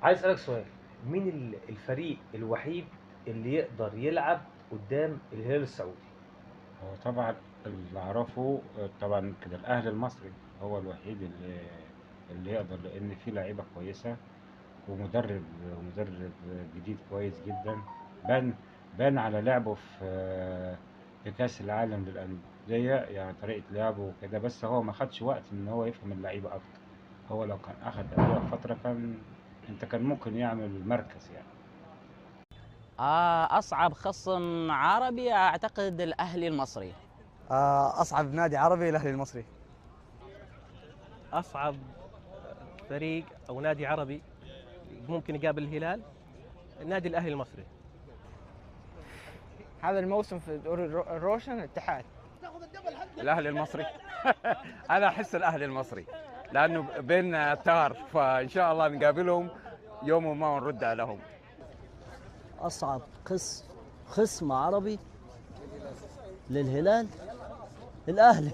عايز اسالك سؤال. مين الفريق الوحيد اللي يقدر يلعب قدام الهلال السعودي؟ هو طبعا اللي أعرفه طبعا كده الأهلي المصري هو الوحيد اللي يقدر، لأن فيه لعيبة كويسة ومدرب جديد كويس جدا. بان بان على لعبه في كأس العالم للأندية، يعني طريقة لعبه وكده، بس هو ما خدش وقت إن هو يفهم اللعيبة أكتر. هو لو كان أخد قبلها فترة كان ممكن يعمل مركز يعني. أصعب خصم عربي أعتقد الأهلي المصري. أصعب نادي عربي الأهلي المصري. أصعب فريق أو نادي عربي ممكن يقابل الهلال، النادي الأهلي المصري. هذا الموسم في الدوري الروشن الاتحاد. الاهلي المصري. انا احس الاهلي المصري لانه بين تار، فان شاء الله نقابلهم يوم ما ونرد لهم. أصعب خصم عربي للهلال الأهلي.